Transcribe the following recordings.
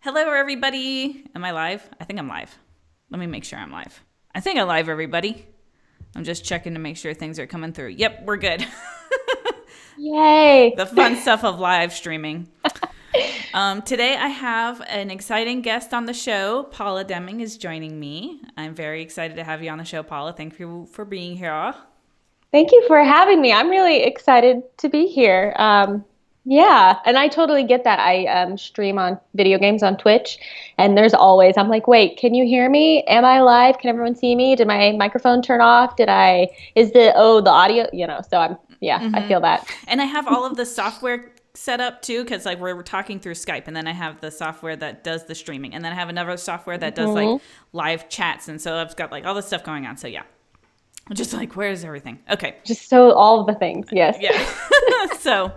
Hello, everybody. Am I live? I think I'm live. Let me make sure I'm live. I think I'm live, everybody. I'm just checking to make sure things are coming through. Yep, we're good. Yay. The fun stuff of live streaming. Today, I have an exciting guest on the show. Paula Deming is joining me. I'm very excited to have you on the show, Paula. Thank you for being here. Thank you for having me. I'm really excited to be here. Yeah, and I totally get that. I stream on video games on Twitch, and I'm like, wait, can you hear me? Am I live? Can everyone see me? Did my microphone turn off? The audio, I feel that. And I have all of the software set up too, because like we're talking through Skype, and then I have the software that does the streaming, and then I have another software that does like live chats, and so I've got like all this stuff going on. So yeah, I'm just like, where's everything? Okay. Just so all of the things, yes. Yeah. So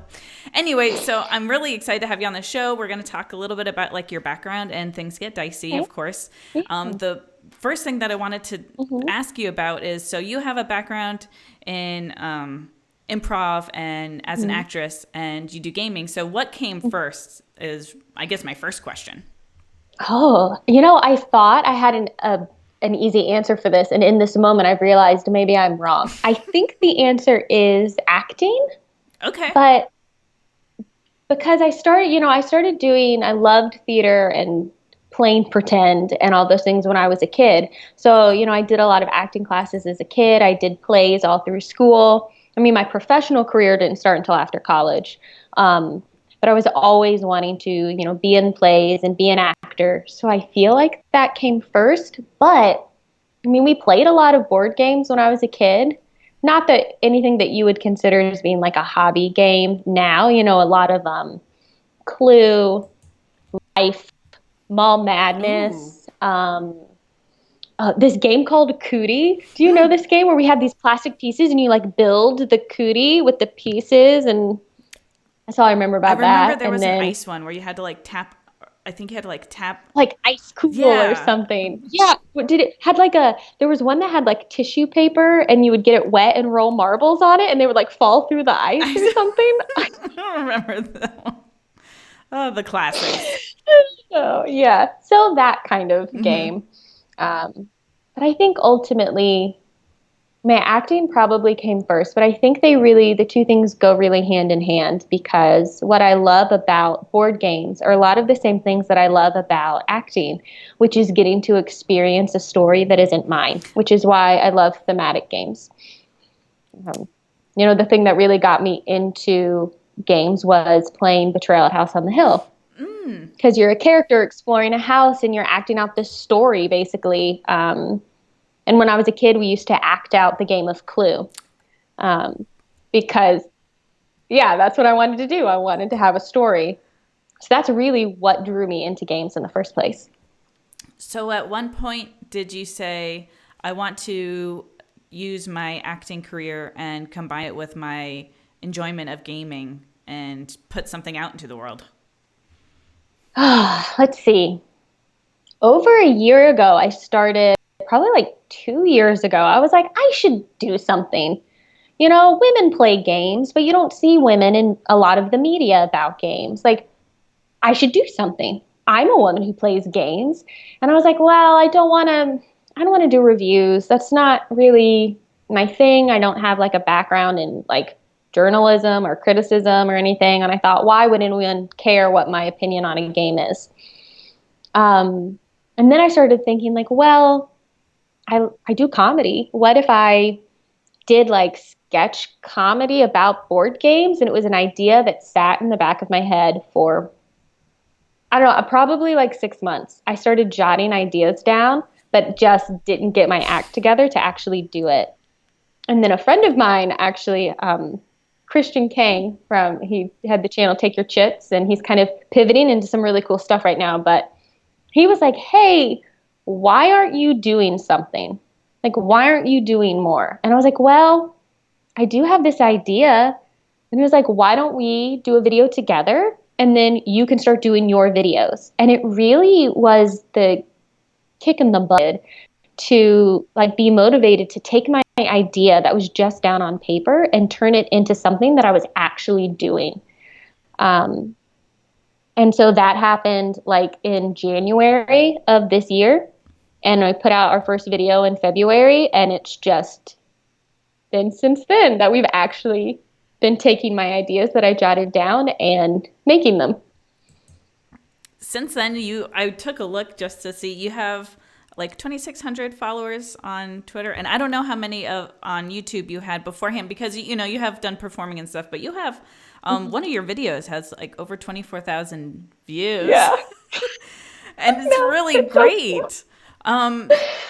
anyway, so I'm really excited to have you on the show. We're going to talk a little bit about like your background and Things Get Dicey, Okay. of course. The first thing that I wanted to ask you about is, so you have a background in improv and as an actress, and you do gaming. So what came first is, I guess, my first question. Oh, I thought I had an easy answer for this, and in this moment I've realized maybe I'm wrong. I think the answer is acting, Okay. but because I loved theater and playing pretend and all those things when I was a kid. So, I did a lot of acting classes as a kid. I did plays all through school. I mean, my professional career didn't start until after college. But I was always wanting to, be in plays and be an actor. So I feel like that came first. But I mean, we played a lot of board games when I was a kid. Not that anything that you would consider as being like a hobby game now, a lot of Clue, Life, Mall Madness, this game called Cootie. Do you know this game where we had these plastic pieces and you like build the cootie with the pieces, and that's all I remember about that. I remember there and was then, an ice one where you had to like tap. I think you had to like tap. like ice cool or Yeah. something. Yeah. There was one that had like tissue paper and you would get it wet and roll marbles on it and they would like fall through the ice or something. I don't remember that one. Oh, the classics. So yeah. So that kind of game. But I think ultimately my acting probably came first, but I think the two things go really hand in hand, because what I love about board games are a lot of the same things that I love about acting, which is getting to experience a story that isn't mine, which is why I love thematic games. The thing that really got me into games was playing Betrayal at House on the Hill. Because you're a character exploring a house and you're acting out this story, basically. And when I was a kid, we used to act out the game of Clue, because, that's what I wanted to do. I wanted to have a story. So that's really what drew me into games in the first place. So at one point, did you say, I want to use my acting career and combine it with my enjoyment of gaming and put something out into the world? Let's see. Over a year ago, I started, probably like 2 years ago, I was like, I should do something. Women play games, but you don't see women in a lot of the media about games. Like, I should do something. I'm a woman who plays games. And I was like, well, I don't want to do reviews. That's not really my thing. I don't have like a background in like journalism or criticism or anything. And I thought, why would anyone care what my opinion on a game is? And then I started thinking like, well, I do comedy. What if I did like sketch comedy about board games? And it was an idea that sat in the back of my head for, I don't know, probably like 6 months. I started jotting ideas down, but just didn't get my act together to actually do it. And then a friend of mine actually, Christian Kang, he had the channel Take Your Chits, and he's kind of pivoting into some really cool stuff right now. But he was like, hey, why aren't you doing something? Like, why aren't you doing more? And I was like, well, I do have this idea. And he was like, why don't we do a video together? And then you can start doing your videos. And it really was the kick in the butt to like be motivated to take my idea that was just down on paper and turn it into something that I was actually doing. And And so that happened like in January of this year. And I put out our first video in February, and it's just been since then that we've actually been taking my ideas that I jotted down and making them. Since then, I took a look just to see you have like 2,600 followers on Twitter, and I don't know how many on YouTube you had beforehand, because you have done performing and stuff, but you have one of your videos has like over 24,000 views. Yeah. And it's really great.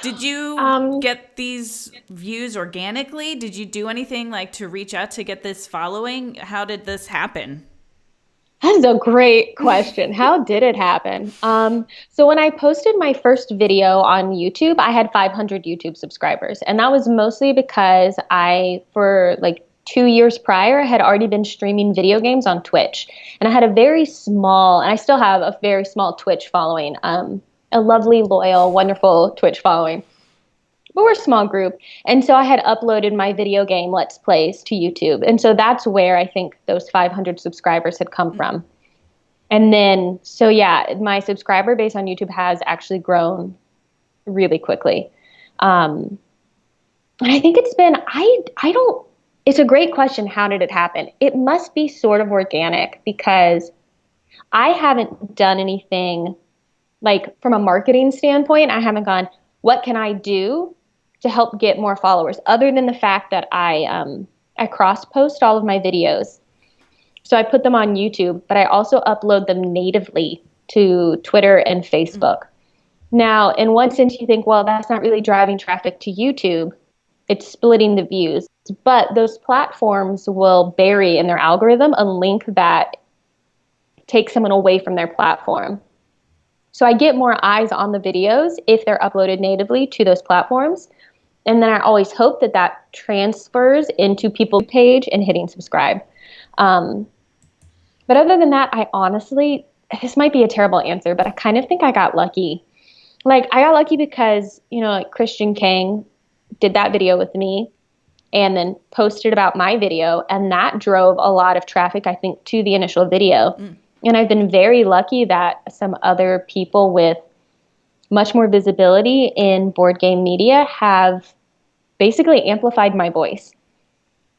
Did you get these views organically? Did you do anything like to reach out to get this following? How did this happen? That's a great question. How did it happen? So when I posted my first video on YouTube, I had 500 YouTube subscribers. And that was mostly because for like 2 years prior, I had already been streaming video games on Twitch. And I had a very small, and I still have a very small Twitch following, a lovely, loyal, wonderful Twitch following. But we're a small group. And so I had uploaded my video game Let's Plays to YouTube. And so that's where I think those 500 subscribers had come from. And then, so yeah, my subscriber base on YouTube has actually grown really quickly. And I think it's been, it's a great question. How did it happen? It must be sort of organic, because I haven't done anything like from a marketing standpoint. I haven't gone, what can I do to help get more followers, other than the fact that I cross post all of my videos. So I put them on YouTube, but I also upload them natively to Twitter and Facebook. Now, in one sense, you think, well, that's not really driving traffic to YouTube. It's splitting the views. But those platforms will bury in their algorithm a link that takes someone away from their platform. So I get more eyes on the videos if they're uploaded natively to those platforms. And then I always hope that that transfers into people's page and hitting subscribe. But other than that, I honestly, this might be a terrible answer, but I kind of think I got lucky. Like, I got lucky because, like Christian Kang did that video with me and then posted about my video. And that drove a lot of traffic, I think, to the initial video. And I've been very lucky that some other people with much more visibility in board game media have basically amplified my voice.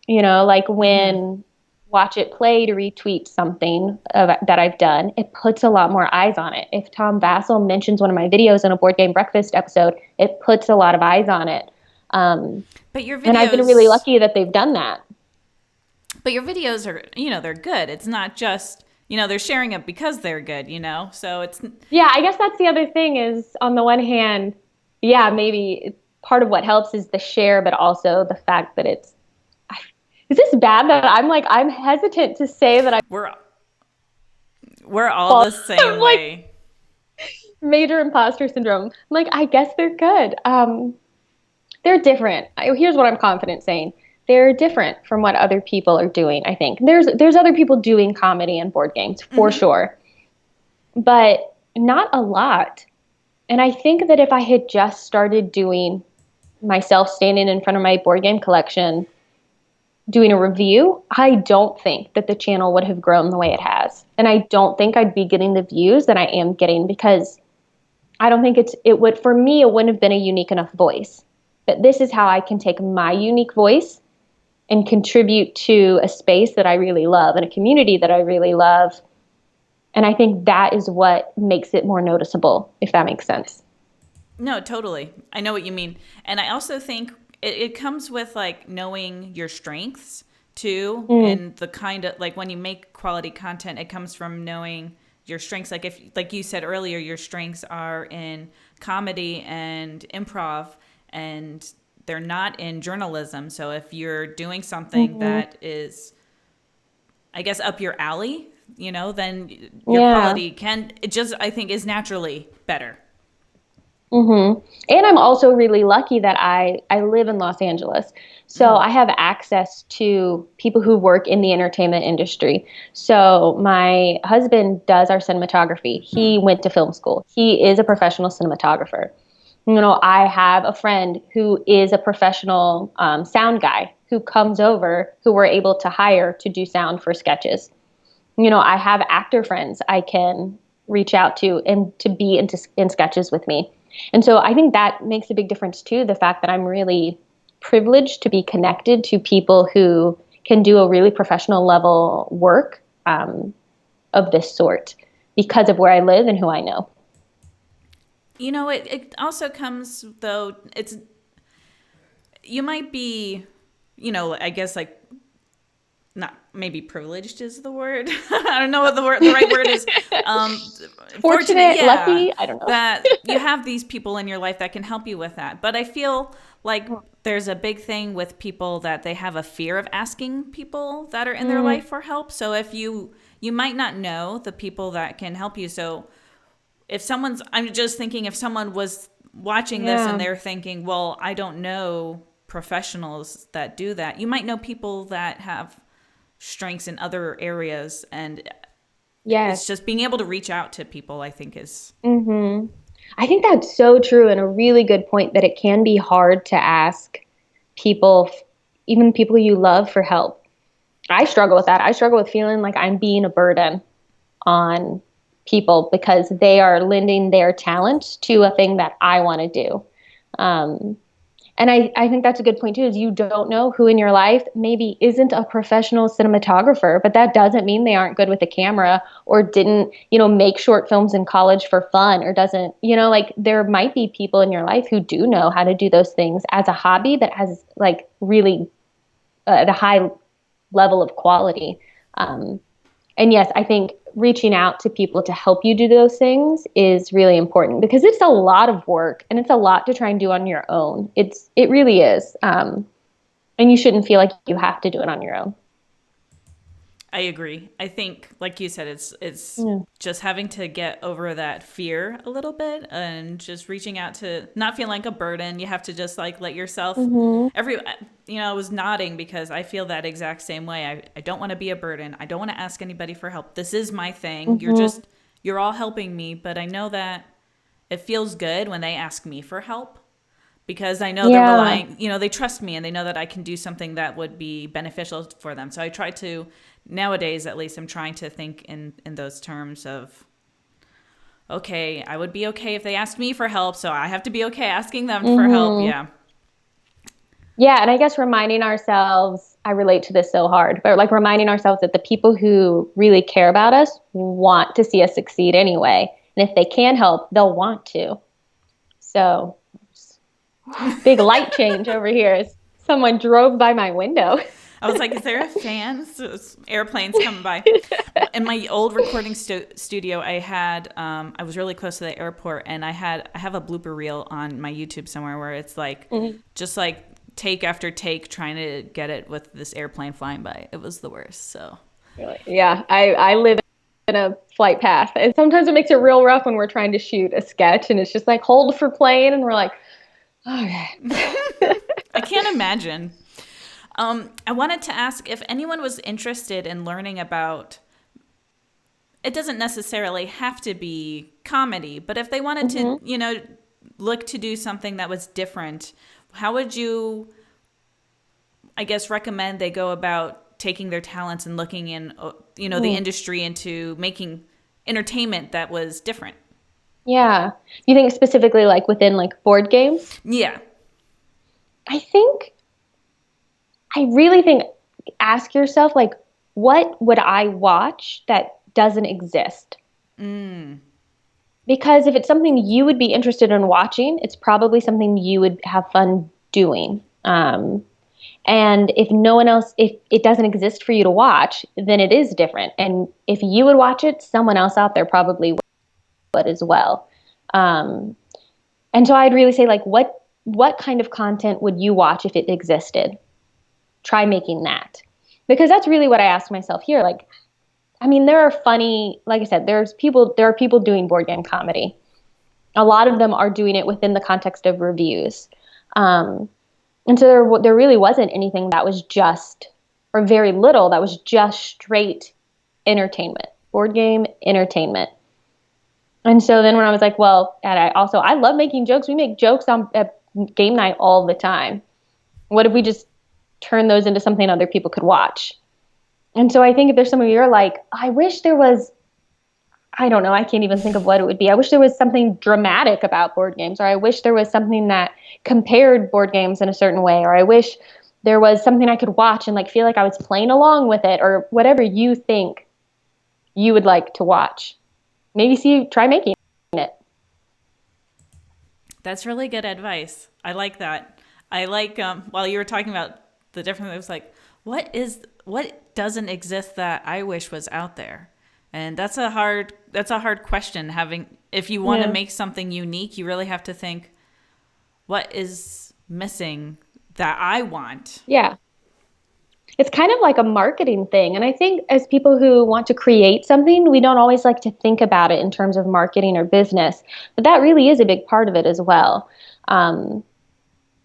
Like when Watch It Play to retweet something that I've done, it puts a lot more eyes on it. If Tom Vassell mentions one of my videos in a Board Game Breakfast episode, it puts a lot of eyes on it. But your videos, and I've been really lucky that they've done that. But your videos are, they're good. It's not just, they're sharing it because they're good, so it's. Yeah, I guess that's the other thing is, on the one hand, yeah, maybe part of what helps is the share, but also the fact that it's. Is this bad that I'm hesitant to say that We're all the same way. Major imposter syndrome. I'm like, I guess they're good. They're different. Here's what I'm confident saying. They're different from what other people are doing, I think. There's other people doing comedy and board games, for sure. But not a lot. And I think that if I had just started doing myself standing in front of my board game collection, doing a review, I don't think that the channel would have grown the way it has. And I don't think I'd be getting the views that I am getting, because I don't think it would, for me, it wouldn't have been a unique enough voice. But this is how I can take my unique voice and contribute to a space that I really love and a community that I really love. And I think that is what makes it more noticeable, if that makes sense. No, totally. I know what you mean. And I also think it comes with like knowing your strengths too. And the kind of, like, when you make quality content, it comes from knowing your strengths. Like, if, like you said earlier, your strengths are in comedy and improv, and they're not in journalism. So if you're doing something that is, I guess, up your alley, then your quality I think is naturally better. And I'm also really lucky that I live in Los Angeles. So I have access to people who work in the entertainment industry. So my husband does our cinematography. He went to film school. He is a professional cinematographer. I have a friend who is a professional sound guy who comes over, who we're able to hire to do sound for sketches. I have actor friends I can reach out to and to be in sketches with me. And so I think that makes a big difference too, the fact that I'm really privileged to be connected to people who can do a really professional level work of this sort because of where I live and who I know. It also comes, though, you might be, I guess, like, not maybe privileged is the word. I don't know what the right word is. Fortunate, yeah, lucky, I don't know. That you have these people in your life that can help you with that. But I feel like there's a big thing with people that they have a fear of asking people that are in their life for help. So if you might not know the people that can help you. So I'm just thinking if someone was watching this and they're thinking, well, I don't know professionals that do that. You might know people that have strengths in other areas, and it's just being able to reach out to people, I think, is I think that's so true, and a really good point, that it can be hard to ask people, even people you love, for help. I struggle with that. I struggle with feeling like I'm being a burden on people because they are lending their talent to a thing that I want to do. And I think that's a good point too, is you don't know who in your life maybe isn't a professional cinematographer, but that doesn't mean they aren't good with a camera or didn't, make short films in college for fun, or doesn't, like, there might be people in your life who do know how to do those things as a hobby that has like really at a high level of quality. And yes, I think reaching out to people to help you do those things is really important because it's a lot of work and it's a lot to try and do on your own. It really is. And you shouldn't feel like you have to do it on your own. I agree. I think, like you said, it's just having to get over that fear a little bit and just reaching out to not feel like a burden. You have to just like let yourself I was nodding because I feel that exact same way. I don't want to be a burden. I don't want to ask anybody for help. This is my thing. You're all helping me, but I know that it feels good when they ask me for help. Because I know they're relying, they trust me and they know that I can do something that would be beneficial for them. So I try to, nowadays at least, I'm trying to think in those terms of, okay, I would be okay if they asked me for help, so I have to be okay asking them for help. Yeah. Yeah, and I guess reminding ourselves, I relate to this so hard, but like reminding ourselves that the people who really care about us want to see us succeed anyway. And if they can help, they'll want to. So... big light change over here. Someone drove by my window. I was like, is there a fan? So airplanes coming by. In my old recording studio, I was really close to the airport, and I have a blooper reel on my YouTube somewhere where it's like just like take after take trying to get it with this airplane flying by. It was the worst. So yeah, I live in a flight path, and sometimes it makes it real rough when we're trying to shoot a sketch, and it's just like hold for plane, and we're like, okay. I can't imagine. I wanted to ask if anyone was interested in learning about, it doesn't necessarily have to be comedy, but if they wanted to, look to do something that was different, how would you, I guess, recommend they go about taking their talents and looking in, the industry into making entertainment that was different? Yeah. You think specifically like within like board games? Yeah. I really think, ask yourself, like, what would I watch that doesn't exist? Because if it's something you would be interested in watching, it's probably something you would have fun doing. And if no one else, if it doesn't exist for you to watch, then it is different. And if you would watch it, someone else out there probably would as well. And so I'd really say, like, what kind of content would you watch if it existed? Try making that. Because that's really what I ask myself here. Like, I mean, there are funny, like I said, there are people doing board game comedy. A lot of them are doing it within the context of reviews. And so there really wasn't anything that was just, or very little, that was just straight entertainment, board game entertainment. And so then when I was like, well, and I love making jokes. We make jokes at game night all the time. What if we just turn those into something other people could watch? And so I think if there's some of you are like, I wish there was, I don't know, I can't even think of what it would be. I wish there was something dramatic about board games, or I wish there was something that compared board games in a certain way, or I wish there was something I could watch and like feel like I was playing along with it, or whatever you think you would like to watch. Maybe try making it. That's really good advice. I like that. I like while you were talking about the different, it was like, what doesn't exist that I wish was out there? And that's a hard question. If you want to make something unique, you really have to think, what is missing that I want? Yeah. It's kind of like a marketing thing. And I think as people who want to create something, we don't always like to think about it in terms of marketing or business, but that really is a big part of it as well.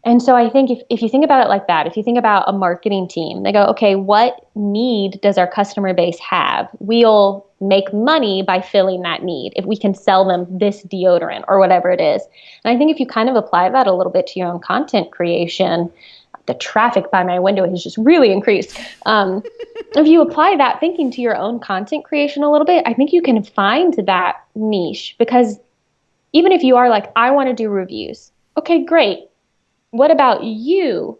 And so I think if you think about it like that, if you think about a marketing team, they go, okay, what need does our customer base have? We'll make money by filling that need if we can sell them this deodorant or whatever it is. And I think if you kind of apply that a little bit to your own content creation, the traffic by my window has just really increased. If you apply that thinking to your own content creation a little bit, I think you can find that niche, because even if you are like, I want to do reviews. Okay, great. What about you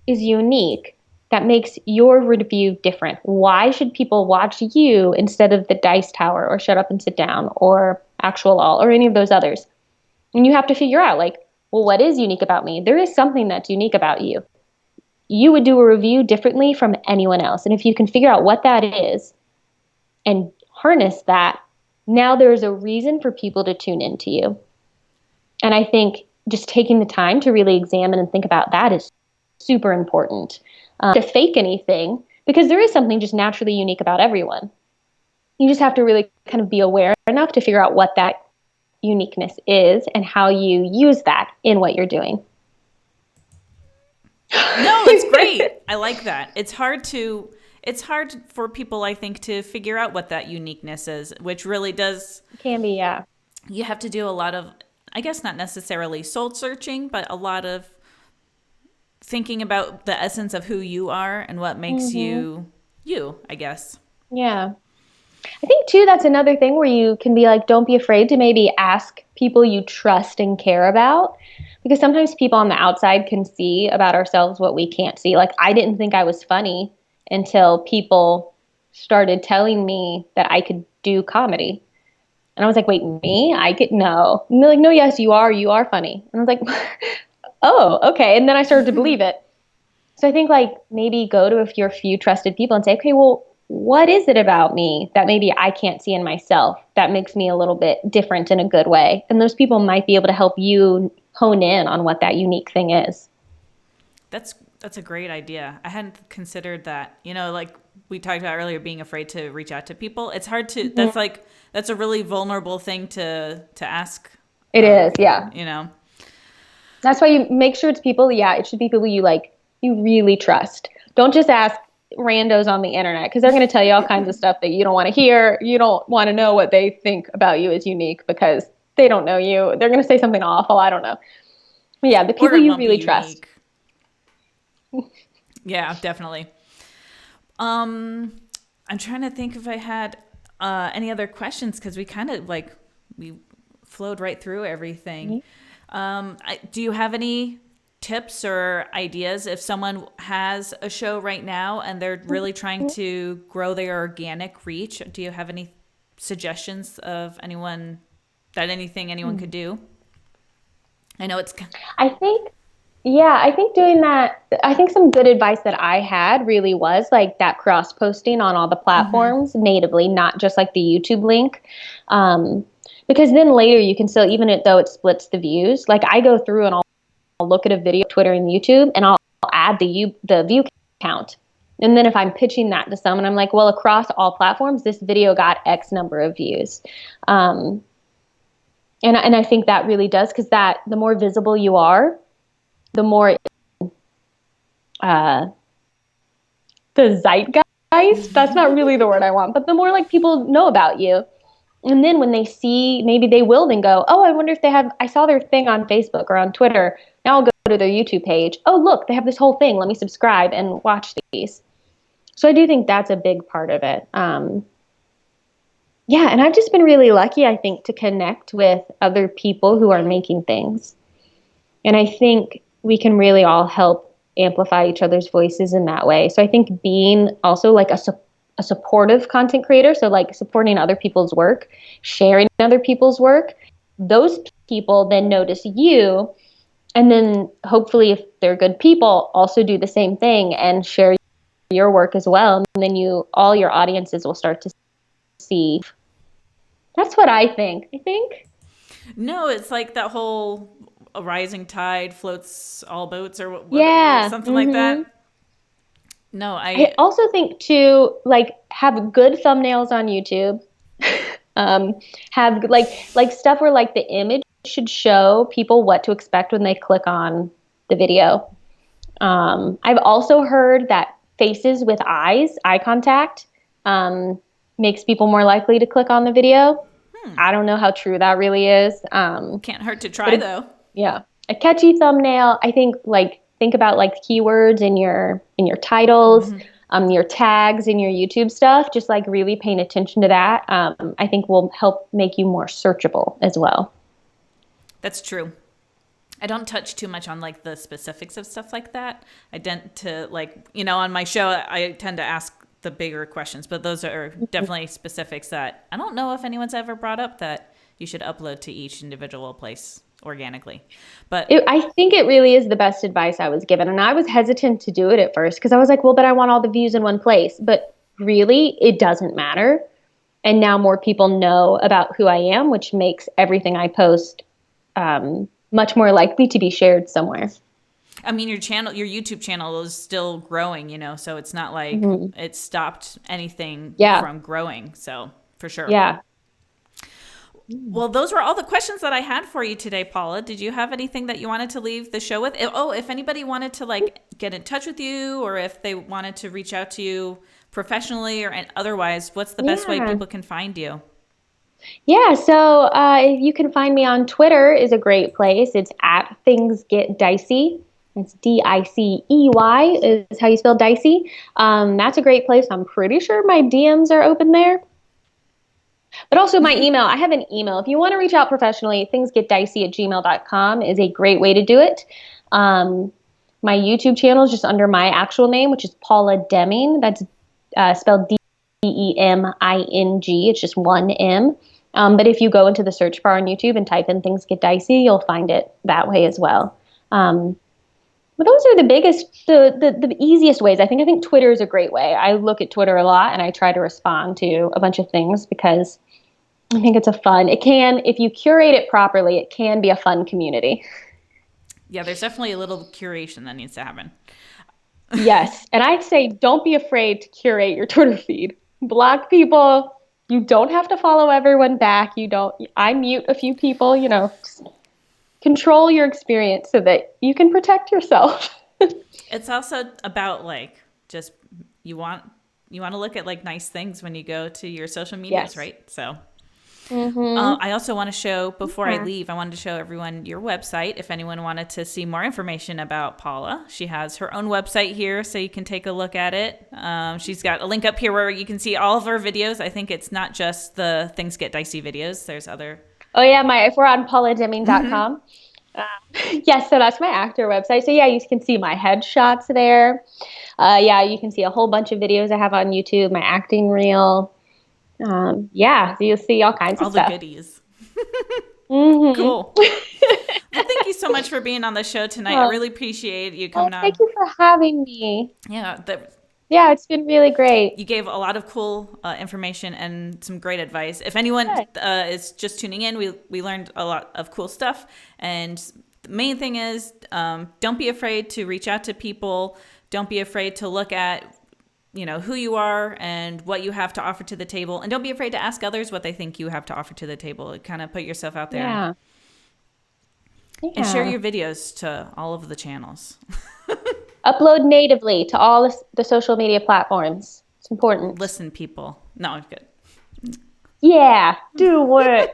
is unique that makes your review different? Why should people watch you instead of the Dice Tower or Shut Up and Sit Down or Actual All or any of those others? And you have to figure out like, well, what is unique about me? There is something that's unique about you. You would do a review differently from anyone else. And if you can figure out what that is and harness that, now there's a reason for people to tune into you. And I think just taking the time to really examine and think about that is super important. To fake anything, because there is something just naturally unique about everyone. You just have to really kind of be aware enough to figure out what that uniqueness is and how you use that in what you're doing. No, it's great. I like that. It's hard for people, I think, to figure out what that uniqueness is, which really does. It can be, yeah. You have to do a lot of, I guess not necessarily soul searching, but a lot of thinking about the essence of who you are and what makes you, I guess. Yeah. I think too, that's another thing where you can be like, don't be afraid to maybe ask people you trust and care about, because sometimes people on the outside can see about ourselves what we can't see. Like, I didn't think I was funny until people started telling me that I could do comedy. And I was like, wait, me? I could, no. And they're like, no, yes, you are funny. And I was like, oh, okay. And then I started to believe it. So I think like maybe go to your few trusted people and say, okay, well, what is it about me that maybe I can't see in myself that makes me a little bit different in a good way? And those people might be able to help you hone in on what that unique thing is. That's a great idea. I hadn't considered that. You know, like we talked about earlier, being afraid to reach out to people. It's hard to, that's a really vulnerable thing to ask. It is, yeah. You know, that's why you make sure it's people. Yeah, it should be people you really trust. Don't just ask randos on the internet, because they're going to tell you all kinds of stuff that you don't want to hear. You don't want to know what they think about you is unique because they don't know you. They're going to say something awful. I don't know. But yeah, the people you really trust. Yeah, definitely. I'm trying to think if I had any other questions, because we kind of we flowed right through everything. Do you have any tips or ideas if someone has a show right now and they're really trying to grow their organic reach? Do you have any suggestions of anything anyone could do? I know it's... I think doing that, I think some good advice that I had really was like that cross-posting on all the platforms natively, not just like the YouTube link. Because then later you can still, even though it splits the views, like I go through and I'll look at a video, Twitter and YouTube, and I'll add the view count. And then if I'm pitching that to someone, I'm like, well, across all platforms, this video got X number of views. And I think that really does, because that the more visible you are, the more the zeitgeist, that's not really the word I want, but the more like people know about you. And then when they see, maybe they will then go, oh, I wonder if I saw their thing on Facebook or on Twitter. Now I'll go to their YouTube page. Oh, look, they have this whole thing. Let me subscribe and watch these. So I do think that's a big part of it. Yeah, and I've just been really lucky, I think, to connect with other people who are making things. And I think we can really all help amplify each other's voices in that way. So I think being also like a supportive content creator, so like supporting other people's work, sharing other people's work, those people then notice you. And then hopefully, if they're good people, also do the same thing and share your work as well. And then all your audiences will start to see. That's what I think. No, it's like that whole a rising tide floats all boats or Yeah. something like Mm-hmm. that. No, I also think to like have good thumbnails on YouTube. um, have like stuff where like the image should show people what to expect when they click on the video. I've also heard that faces with eye contact, makes people more likely to click on the video. I don't know how true that really is. Can't hurt to But try though. yeah, a catchy thumbnail. I think like think about like keywords in your titles, your tags in your YouTube stuff. Just like really paying attention to that. I think will help make you more searchable as well. That's true. I don't touch too much on like the specifics of stuff like that. I tend to like, on my show, I tend to ask the bigger questions, but those are definitely specifics that I don't know if anyone's ever brought up that you should upload to each individual place organically. But I think it really is the best advice I was given. And I was hesitant to do it at first because I was like, well, but I want all the views in one place. But really, it doesn't matter. And now more people know about who I am, which makes everything I post much more likely to be shared somewhere. I mean, your YouTube channel is still growing, so it's not like it stopped anything from growing. So for sure. Yeah. Well, those were all the questions that I had for you today, Paula. Did you have anything that you wanted to leave the show with? Oh, if anybody wanted to like get in touch with you or if they wanted to reach out to you professionally or otherwise, what's the best way people can find you? Yeah, so you can find me on Twitter is a great place. It's at Things Get Dicey. It's Dicey is how you spell dicey. That's a great place. I'm pretty sure my DMs are open there. But also my email. I have an email. If you want to reach out professionally, thingsgetdicey@gmail.com is a great way to do it. My YouTube channel is just under my actual name, which is Paula Deming. That's spelled Deming. It's just one M. But if you go into the search bar on YouTube and type in Things Get Dicey, you'll find it that way as well. But those are the easiest ways. I think Twitter is a great way. I look at Twitter a lot and I try to respond to a bunch of things because I think it's if you curate it properly, it can be a fun community. Yeah, there's definitely a little curation that needs to happen. Yes. And I'd say don't be afraid to curate your Twitter feed. Block people. You don't have to follow everyone back. I mute a few people, just control your experience so that you can protect yourself. It's also about like just you want to look at like nice things when you go to your social medias, right? So I also want to show before I leave, I wanted to show everyone your website if anyone wanted to see more information about Paula. She has her own website here, so you can take a look at it. She's got a link up here where you can see all of her videos. I think it's not just the Things Get Dicey videos. There's other. Oh yeah, if we're on paulademing.com. Yes, so that's my actor website. So yeah, you can see my headshots there. You can see a whole bunch of videos I have on YouTube, my acting reel. So you'll see all kinds of stuff. All the goodies. Cool. Well, thank you so much for being on the show tonight. I really appreciate you coming on. Thank you for having me. Yeah, it's been really great. You gave a lot of cool information and some great advice. If anyone is just tuning in, we learned a lot of cool stuff. And the main thing is don't be afraid to reach out to people. Don't be afraid to look at who you are and what you have to offer to the table. And don't be afraid to ask others what they think you have to offer to the table. Kind of put yourself out there. Yeah. And share your videos to all of the channels. Upload natively to all the social media platforms. It's important. Listen, people. No, I'm good. Yeah, do it.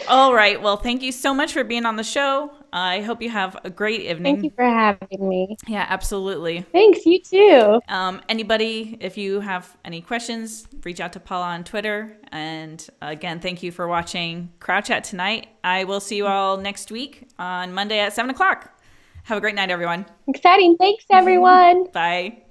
All right. Well, thank you so much for being on the show. I hope you have a great evening. Thank you for having me. Yeah, absolutely. Thanks, you too. Anybody, if you have any questions, reach out to Paula on Twitter. And again, thank you for watching Crowd Chat tonight. I will see you all next week on Monday at 7 o'clock. Have a great night, everyone. Exciting. Thanks, everyone. Bye.